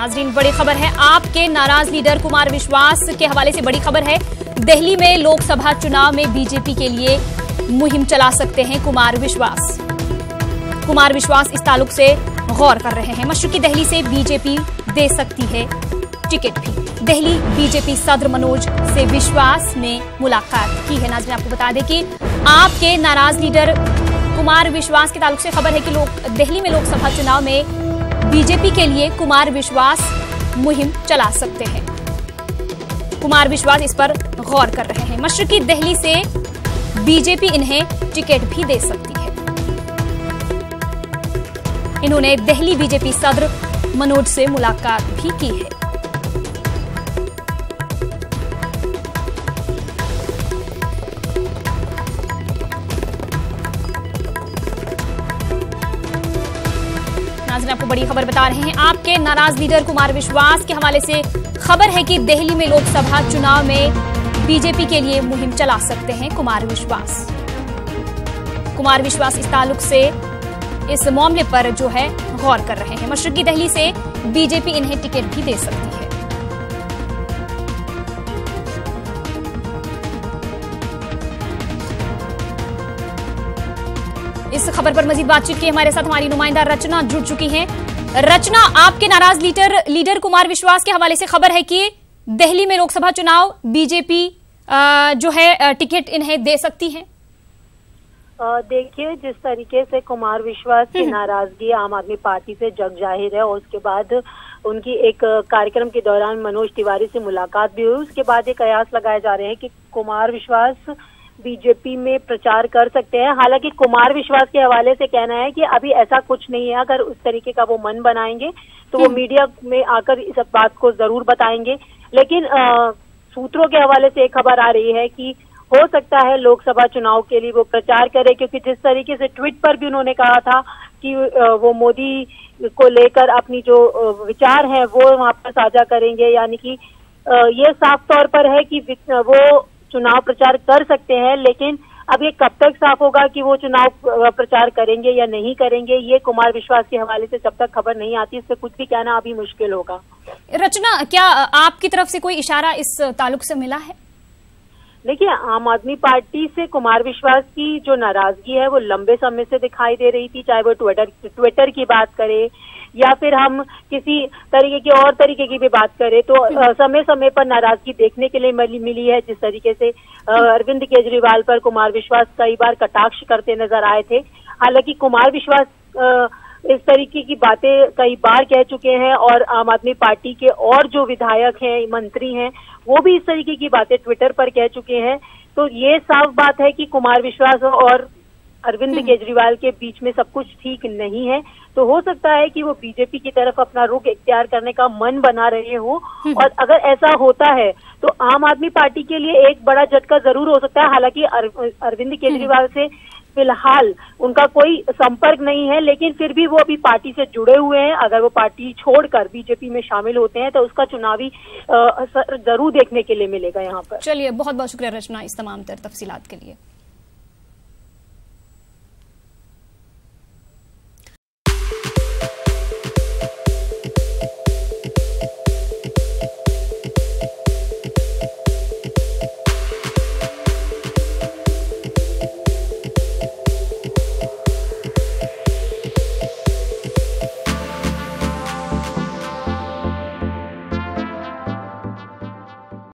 नाजरीन, बड़ी खबर है। आपके नाराज लीडर कुमार विश्वास के हवाले से बड़ी खबर है। दिल्ली में लोकसभा चुनाव में बीजेपी के लिए मुहिम चला सकते हैं कुमार विश्वास। कुमार विश्वास इस ताल्लुक से गौर कर रहे हैं। मशरकी दिल्ली से बीजेपी दे सकती है टिकट भी। दिल्ली बीजेपी सदर मनोज से विश्वास ने मुलाकात की है। नाज़रीन, आपको बता दें कि आपके नाराज लीडर कुमार विश्वास के ताल्लुक से खबर है कि दिल्ली में लोकसभा चुनाव में बीजेपी के लिए कुमार विश्वास मुहिम चला सकते हैं। कुमार विश्वास इस पर गौर कर रहे हैं। मशरकी दिल्ली से बीजेपी इन्हें टिकट भी दे सकती है। इन्होंने दिल्ली बीजेपी सदर मनोज से मुलाकात भी की है। नाज़रीन, आपको बड़ी खबर बता रहे हैं। आपके नाराज लीडर कुमार विश्वास के हवाले से खबर है कि दिल्ली में लोकसभा चुनाव में बीजेपी के लिए मुहिम चला सकते हैं कुमार विश्वास। कुमार विश्वास इस ताल्लुक से इस मामले पर जो है गौर कर रहे हैं। मशरकी दिल्ली से बीजेपी इन्हें टिकट भी दे सकती है। इस खबर पर मजीद बातचीत की हमारे साथ हमारी नुमाइंदा रचना जुड़ चुकी हैं। रचना, आपके नाराज लीडर कुमार विश्वास के हवाले से खबर है कि दिल्ली में लोकसभा चुनाव बीजेपी जो है टिकट इन्हें दे सकती है। देखिए, जिस तरीके से कुमार विश्वास की नाराजगी आम आदमी पार्टी से जग जाहिर है और उसके बाद उनकी एक कार्यक्रम के दौरान मनोज तिवारी से मुलाकात भी हुई, उसके बाद ये कयास लगाए जा रहे हैं कि कुमार विश्वास बीजेपी में प्रचार कर सकते हैं। हालांकि कुमार विश्वास के हवाले से कहना है कि अभी ऐसा कुछ नहीं है। अगर उस तरीके का वो मन बनाएंगे तो वो मीडिया में आकर इस बात को जरूर बताएंगे। लेकिन सूत्रों के हवाले से एक खबर आ रही है कि हो सकता है लोकसभा चुनाव के लिए वो प्रचार करे, क्योंकि जिस तरीके से ट्वीट पर भी उन्होंने कहा था कि वो मोदी को लेकर अपनी जो विचार है वो वहां पर साझा करेंगे, यानी कि ये साफ तौर पर है कि वो चुनाव प्रचार कर सकते हैं। लेकिन अब ये कब तक साफ होगा कि वो चुनाव प्रचार करेंगे या नहीं करेंगे, ये कुमार विश्वास के हवाले से जब तक खबर नहीं आती इस पे कुछ भी कहना अभी मुश्किल होगा। रचना, क्या आपकी तरफ से कोई इशारा इस ताल्लुक से मिला है? देखिए, आम आदमी पार्टी से कुमार विश्वास की जो नाराजगी है वो लंबे समय से दिखाई दे रही थी, चाहे वो ट्विटर की बात करे या फिर हम किसी और तरीके की भी बात करें, तो समय समय पर नाराजगी देखने के लिए मिली है। जिस तरीके से अरविंद केजरीवाल पर कुमार विश्वास कई बार कटाक्ष करते नजर आए थे। हालांकि कुमार विश्वास इस तरीके की बातें कई बार कह चुके हैं और आम आदमी पार्टी के और जो विधायक हैं, मंत्री हैं, वो भी इस तरीके की बातें ट्विटर पर कह चुके हैं। तो ये साफ बात है कि कुमार विश्वास और अरविंद केजरीवाल के बीच में सब कुछ ठीक नहीं है। तो हो सकता है कि वो बीजेपी की तरफ अपना रुख इख्तियार करने का मन बना रहे हो, और अगर ऐसा होता है तो आम आदमी पार्टी के लिए एक बड़ा झटका जरूर हो सकता है। हालांकि अरविंद केजरीवाल से फिलहाल उनका कोई संपर्क नहीं है, लेकिन फिर भी वो अभी पार्टी से जुड़े हुए हैं। अगर वो पार्टी छोड़कर बीजेपी में शामिल होते हैं तो उसका चुनावी असर जरूर देखने के लिए मिलेगा यहाँ पर। चलिए, बहुत बहुत शुक्रिया रचना इस तमाम तफसीलात के लिए।